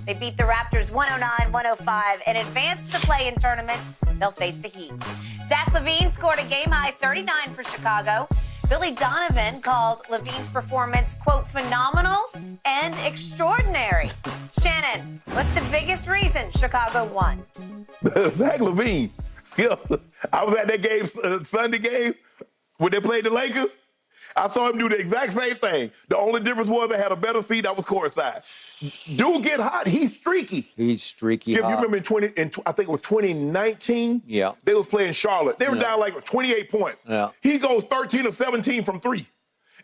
They beat the Raptors 109-105 and advanced to the play-in tournament. They'll face the Heat. Zach LaVine scored a game-high 39 for Chicago. Billy Donovan called LaVine's performance, quote, phenomenal and extraordinary. Shannon, what's the biggest reason Chicago won? Zach LaVine. I was at that game, Sunday game, when they played the Lakers. I saw him do the exact same thing. The only difference was they had a better seat that was courtside. Dude get hot. He's streaky. He's streaky. Skip, you remember I think it was 2019? Yeah. They was playing Charlotte. They were down like 28 points. Yeah. He goes 13 of 17 from three.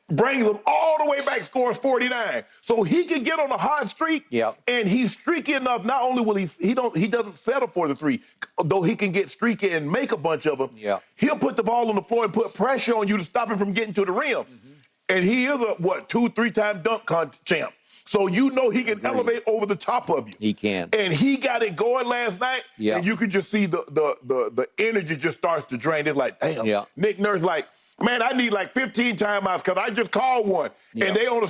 Brings them all the way back, scores 49. So he can get on a hot streak, and he's streaky enough. Not only will he doesn't settle for the three, though he can get streaky and make a bunch of them. Yeah. He'll put the ball on the floor and put pressure on you to stop him from getting to the rim. Mm-hmm. And he is a 2-3-time dunk champ. So you know he can elevate over the top of you. He can. And he got it going last night, and you could just see the energy just starts to drain. It's like, damn. Yeah. Nick Nurse like, man, I need like 15 timeouts because I just called one. Yeah. And they on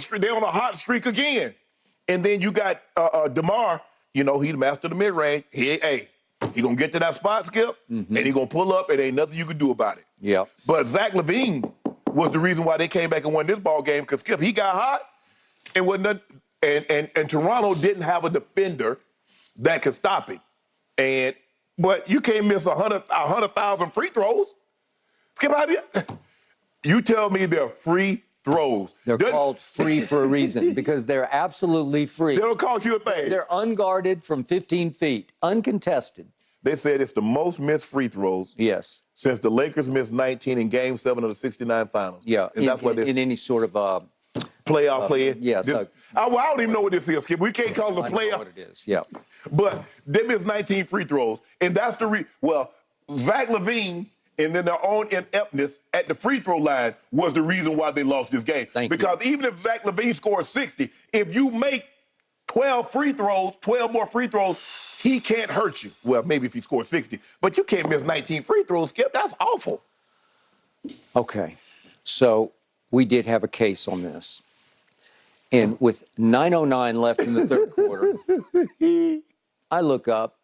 a hot streak again. And then you got DeMar, he the master of the mid-range. He going to get to that spot, Skip, and he going to pull up, and ain't nothing you can do about it. Yeah. But Zach LaVine was the reason why they came back and won this ball game because, Skip, he got hot, and Toronto didn't have a defender that could stop it. But you can't miss 100,000 free throws. Skip, you tell me they're free throws. They're called free for a reason because they're absolutely free. They don't cost you a thing. They're unguarded from 15 feet, uncontested. They said it's the most missed free throws. Yes. Since the Lakers missed 19 in Game 7 of the 69 Finals. Yeah, and that's in any sort of playoff play. Yes. I don't even know what this is, Skip. We can't call it a playoff. I know what it is, yeah. But they missed 19 free throws, and that's the Zach LaVine and then their own ineptness at the free throw line was the reason why they lost this game. Because even if Zach LaVine scores 60, if you make 12 more free throws, he can't hurt you. Well, maybe if he scores 60, but you can't miss 19 free throws, Skip. That's awful. Okay, so we did have a case on this. And with 9:09 left in the third quarter, I look up,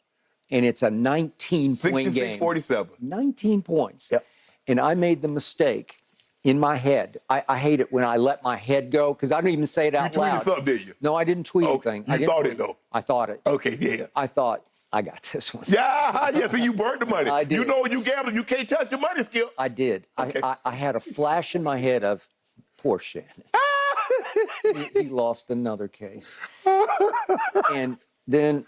and it's a 19-point game. 66-47. 19 points. Yep. And I made the mistake in my head. I hate it when I let my head go because I don't even say it out loud. You tweeted something, did you? No, I didn't tweet anything. You thought it, though? I thought it. Okay, yeah. I thought, I got this one. Yeah, so you burned the money. I did. You know when you gamble, you can't touch the money, Skip. I did. Okay. I had a flash in my head of, poor Shannon. he lost another case. And then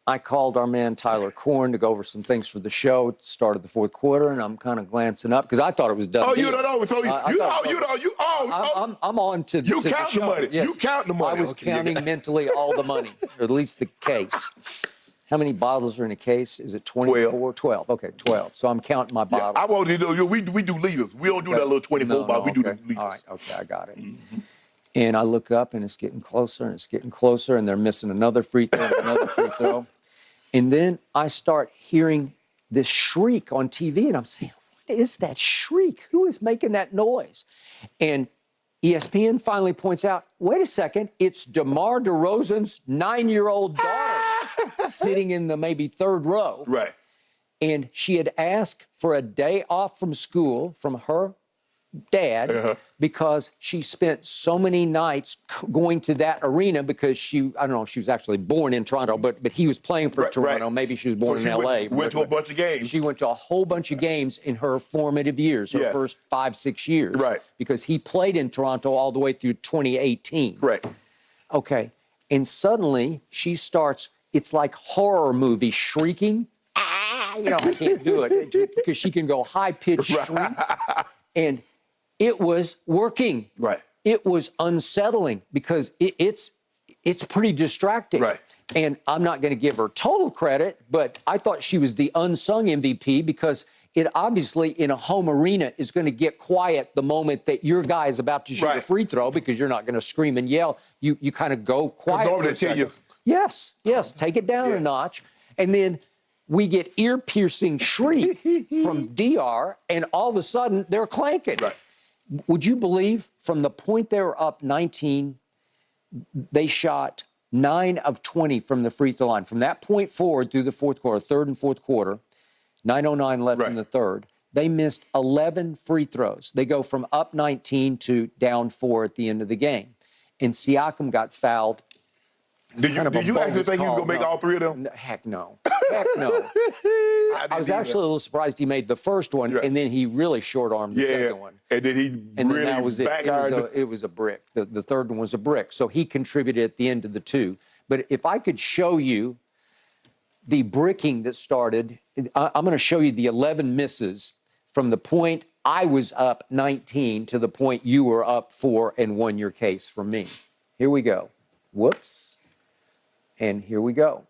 I called our man Tyler Korn to go over some things for the show at the start of the fourth quarter, and I'm kind of glancing up because I thought it was done. Oh, you don't know. So I'm on to you to count the the money. Yes. You count the money. I was counting mentally all the money, or at least the case. How many bottles are in a case? Is it 24? 12. Okay, 12. So I'm counting my bottles. I want you to know, we do liters. We don't do that little 24 bottle. We do the liters. All right, okay, I got it. Mm-hmm. And I look up, and it's getting closer, and it's getting closer, and they're missing another free throw, another free throw. And then I start hearing this shriek on TV, and I'm saying, what is that shriek? Who is making that noise? And ESPN finally points out, wait a second, it's DeMar DeRozan's 9-year-old daughter sitting in the maybe third row. Right. And she had asked for a day off from school from her dad because she spent so many nights going to that arena because I don't know if she was actually born in Toronto, but he was playing for Toronto. Right. Maybe she was born in L.A. Went to a bunch of games. She went to a whole bunch of games in her formative years, her first 5-6 years. Right. Because he played in Toronto all the way through 2018. Correct. Okay. And suddenly she starts, it's like horror movie shrieking. I can't do it because she can go high-pitched shriek. And it was working. Right. It was unsettling because it's pretty distracting. Right. And I'm not going to give her total credit, but I thought she was the unsung MVP because it obviously in a home arena is going to get quiet the moment that your guy is about to shoot a free throw because you're not going to scream and yell. You kind of go quiet. Normally they tell you. Yes, take it down a notch. And then we get ear-piercing shriek from DR, and all of a sudden they're clanking. Right. Would you believe from the point they were up 19, they shot 9 of 20 from the free throw line. From that point forward through the fourth quarter, third and fourth quarter, 9:09 left in the third, they missed 11 free throws. They go from up 19 to down 4 at the end of the game. And Siakam got fouled. Did you actually think he was going to make all 3 of them? Heck no. Heck no. I was actually a little surprised he made the first one, and then he really short-armed the second one. And then he really that was it. It was a brick. The third one was a brick. So he contributed at the end of the 2. But if I could show you the bricking that started, I'm going to show you the 11 misses from the point I was up 19 to the point you were up 4 and won your case from me. Here we go. Whoops. And here we go.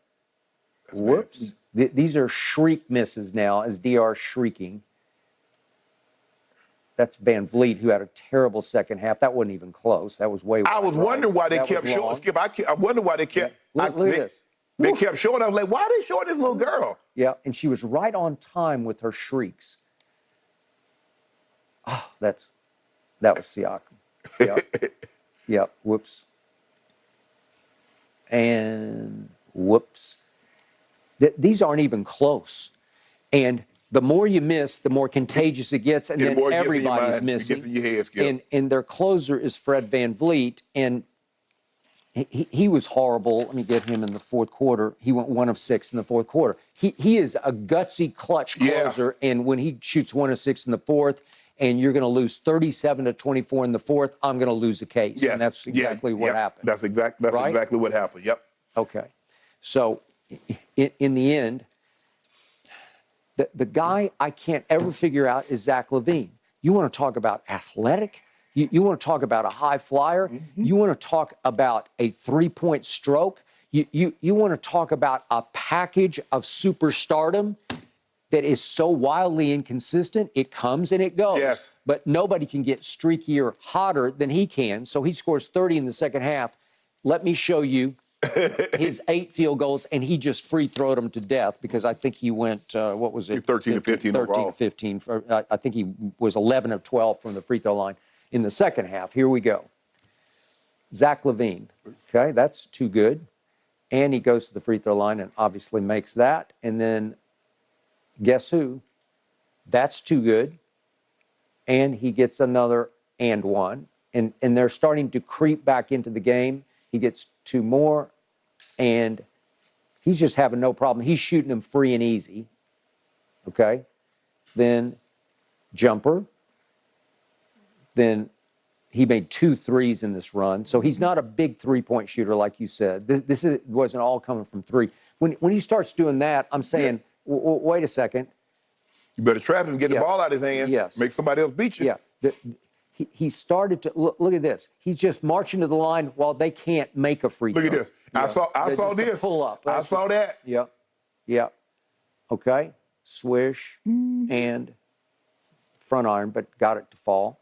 That's Whoops. These are shriek misses now as DR's shrieking. That's Van Vliet, who had a terrible second half. That wasn't even close. That was way I was wondering why they kept showing. Skip, I wonder why they kept. Look at this. They kept showing. I was like, why are they showing this little girl? Yeah, and she was right on time with her shrieks. Oh, that was Siakam. Yep. Yep. Whoops. And whoops. These aren't even close. And the more you miss, the more contagious it gets, and then everybody's missing. And their closer is Fred Van Vliet, and he was horrible. Let me get him in the fourth quarter. He went 1 of 6 in the fourth quarter. He is a gutsy, clutch closer, and when he shoots 1 of 6 in the fourth, and you're going to lose 37-24 in the fourth, I'm going to lose a case. Yes. And that's exactly what happened. That's exactly what happened. Yep. Okay. So in the end, the guy I can't ever figure out is Zach LaVine. You want to talk about athletic? You want to talk about a high flyer? Mm-hmm. You want to talk about a three-point stroke? You want to talk about a package of superstardom that is so wildly inconsistent, it comes and it goes. Yes. But nobody can get streakier, hotter than he can. So he scores 30 in the second half. Let me show you his 8 field goals, and he just free throwed them to death because I think he went, what was it? 13 to 15 13 overall. 15. I think he was 11 of 12 from the free throw line in the second half. Here we go. Zach LaVine. Okay, that's too good. And he goes to the free throw line and obviously makes that. And then guess who? That's too good. And he gets another and one. And they're starting to creep back into the game. He gets 2 more, and he's just having no problem. He's shooting them free and easy. Okay? Then jumper. Then he made 2 threes in this run. So he's not a big three-point shooter, like you said. This wasn't all coming from 3. When he starts doing that, I'm saying, wait a second. You better trap him, get the ball out of his hand. Yes. Make somebody else beat you. Yeah. He started to look at this. He's just marching to the line while they can't make a free throw. Look at this. I saw this. Pull up. I saw that. Yep. Yep. Okay. Swish and front iron, but got it to fall.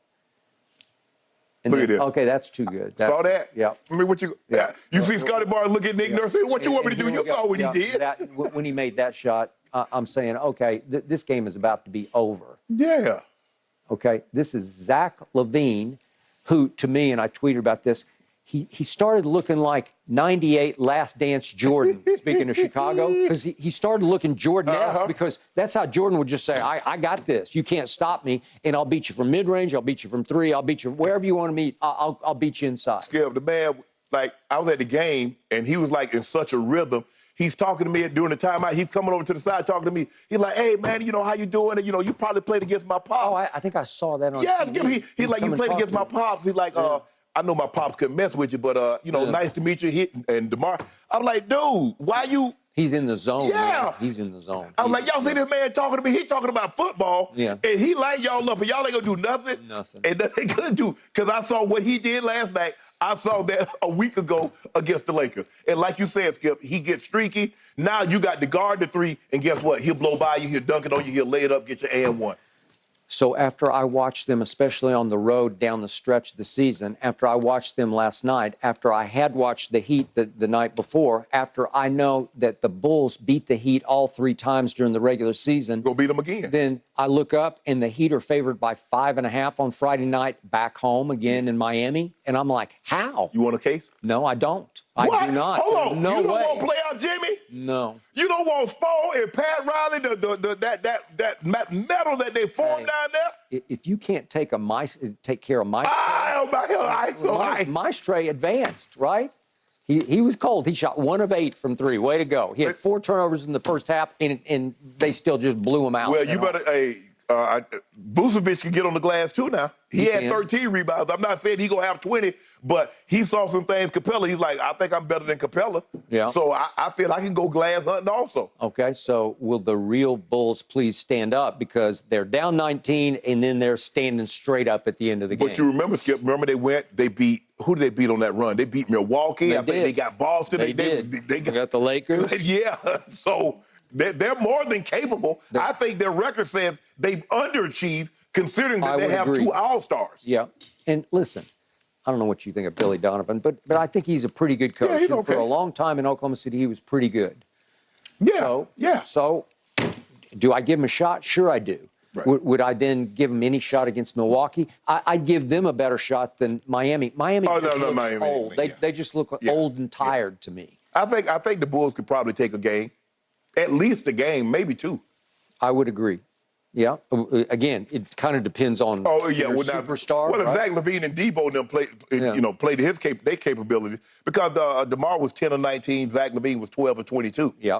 And Look at this. Okay, that's too good. Saw that? Yeah. I mean, you see Scotty Barnes look at Nick Nurse and say, what you want me to do? You saw what he did. When he made that shot, I'm saying, okay, this game is about to be over. Yeah. Okay, this is Zach LaVine, who, to me, and I tweeted about this, he started looking like 98 Last Dance Jordan, speaking of Chicago, because he started looking Jordan-esque because that's how Jordan would just say, I got this. You can't stop me, and I'll beat you from mid-range, I'll beat you from 3, I'll beat you wherever you want to meet, I'll beat you inside. Skip, the man, like, I was at the game, and he was, like, in such a rhythm. He's talking to me during the timeout. He's coming over to the side talking to me. He's like, hey, man, how you doing? And, you probably played against my pops. Oh, I think I saw that on Yeah, TV. he's like, you played against my pops. He's like, I know my pops couldn't mess with you, but, nice to meet you. And DeMar, I'm like, dude, why you? He's in the zone. Yeah. Man. He's in the zone. I'm like, y'all see this man talking to me? He's talking about football. Yeah. And he light y'all up, and y'all ain't going to do nothing. Nothing. And nothing good do. Because I saw what he did last night. I saw that a week ago against the Lakers. And like you said, Skip, he gets streaky. Now you got to guard the 3, and guess what? He'll blow by you, he'll dunk it on you, he'll lay it up, get your and one. So after I watched them, especially on the road down the stretch of the season, after I watched them last night, after I had watched the Heat the night before, after I know that the Bulls beat the Heat all 3 times during the regular season. Go beat them again. Then I look up, and the Heat are favored by 5.5 on Friday night back home again in Miami. And I'm like, how? You want a case? No, I don't. What? I do not. Hold on. No you don't way. want to play out Jimmy? No. You don't want Spo and Pat Riley, that metal that they formed down there? If you can't take care of Maestre advanced, right? He was cold. He shot 1 of 8 from 3. Way to go. He had 4 turnovers in the first half, and they still just blew him out. Well, you better, Vucevic can get on the glass too now. He had 13 rebounds. I'm not saying he's going to have 20, but he saw some things. Capella, he's like, I think I'm better than Capella. Yeah. So I feel I can go glass hunting also. Okay, so will the real Bulls please stand up, because they're down 19, and then they're standing straight up at the end of the game. But you remember, Skip, they beat, who did they beat on that run? They beat Milwaukee. I think they got Boston. They got the Lakers. Yeah, so they're more than capable. I think their record says they've underachieved, considering that they have 2 All-Stars. Yeah, and listen, I don't know what you think of Billy Donovan, but I think he's a pretty good coach. Yeah, he's okay. And for a long time in Oklahoma City, he was pretty good. Yeah, So, do I give him a shot? Sure, I do. Right. Would I then give him any shot against Milwaukee? I'd give them a better shot than Miami. Miami just looks old. They just look old and tired to me. I think the Bulls could probably take a game, at least a game, maybe 2. I would agree. Yeah. Again, it kind of depends on superstar. Well, if Zach LaVine and Debo and them played to their capabilities, because DeMar was 10 of 19, Zach LaVine was 12 of 22. Yeah.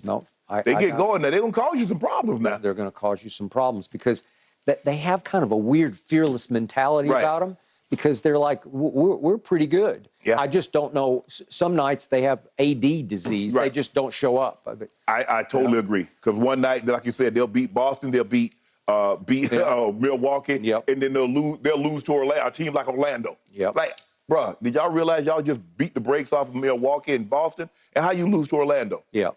No. They get going now. They're going to cause you some problems now. They're going to cause you some problems because they have kind of a weird, fearless mentality about them, because they're like, we're pretty good. Yeah. I just don't know. Some nights they have AD disease. They just don't show up. I totally agree. Because one night, like you said, they'll beat Boston, they'll beat Milwaukee, and then they'll lose to a team like Orlando. Yep. Like, bruh, did y'all realize y'all just beat the brakes off of Milwaukee and Boston? And how you lose to Orlando? Yeah.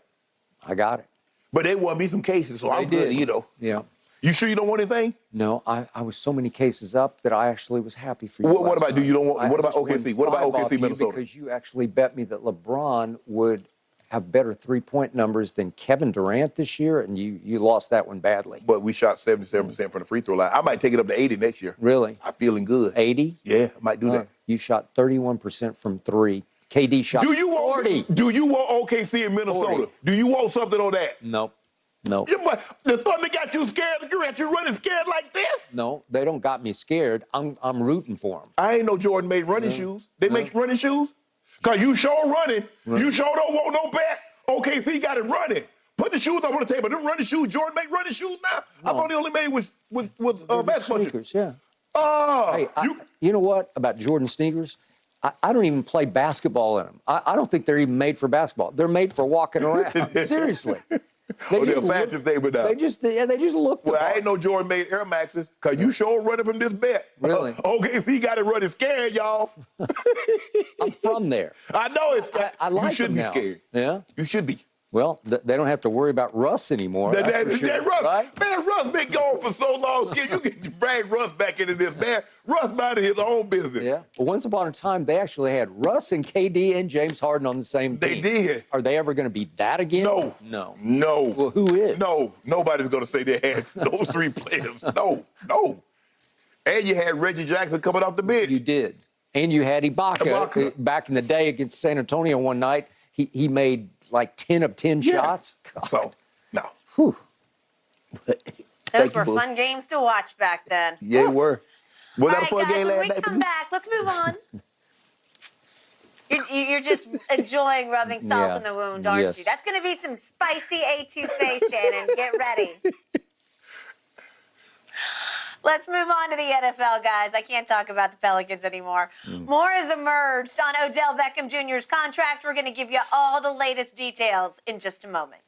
I got it. But they won me some cases, so I'm good, Yeah. You sure you don't want anything? No, I was so many cases up that I actually was happy for you. What about, you don't want, what about OKC? What about OKC, Minnesota? Because you actually bet me that LeBron would have better three-point numbers than Kevin Durant this year, and you lost that one badly. But we shot 77% from the free throw line. I might take it up to 80 next year. Really? I'm feeling good. 80? Yeah, I might do that. You shot 31% from 3. KD shot 40. Do you want OKC in Minnesota? 40. Do you want something on that? Nope. No. Yeah, but the Thunder got you scared. Got you running scared like this? No, they don't got me scared. I'm rooting for them. I ain't know Jordan made running shoes. They make running shoes? Because you sure running. You sure don't want no bet. OKC got it running. Put the shoes up on the table. Them running shoes, Jordan make running shoes now? No. I thought he only made with basketball sneakers, yeah. Oh. Hey, you know what about Jordan sneakers? I don't even play basketball in them. I don't think they're even made for basketball. They're made for walking around. Seriously. They just look. Well, I ain't know Jordan made Air Maxes, because you sure running from this bet. Really? OKC got it running scared, y'all. I'm from there. I know it's. I like you should be now. scared. Yeah. You should be. Well, they don't have to worry about Russ anymore. Russ, right? Man, Russ been gone for so long. Skip, you can bring Russ back into this, man. Russ minded his own business. Yeah. Well, once upon a time, they actually had Russ and KD and James Harden on the same team. They did. Are they ever going to be that again? No. No. Well, who is? No. Nobody's going to say they had those 3 players. No. And you had Reggie Jackson coming off the bench. You did. And you had Ibaka. Back in the day against San Antonio one night. He made like 10 of 10 shots. God. So, no. Whew. Those were fun games to watch back then. Yeah, they were. Was that All a fun right, guys, game when last we night? come back, let's move on. You're just enjoying rubbing salt in the wound, aren't you? That's going to be some spicy etouffee, Shannon. Get ready. Let's move on to the NFL, guys. I can't talk about the Pelicans anymore. More has emerged on Odell Beckham Jr.'s contract. We're going to give you all the latest details in just a moment.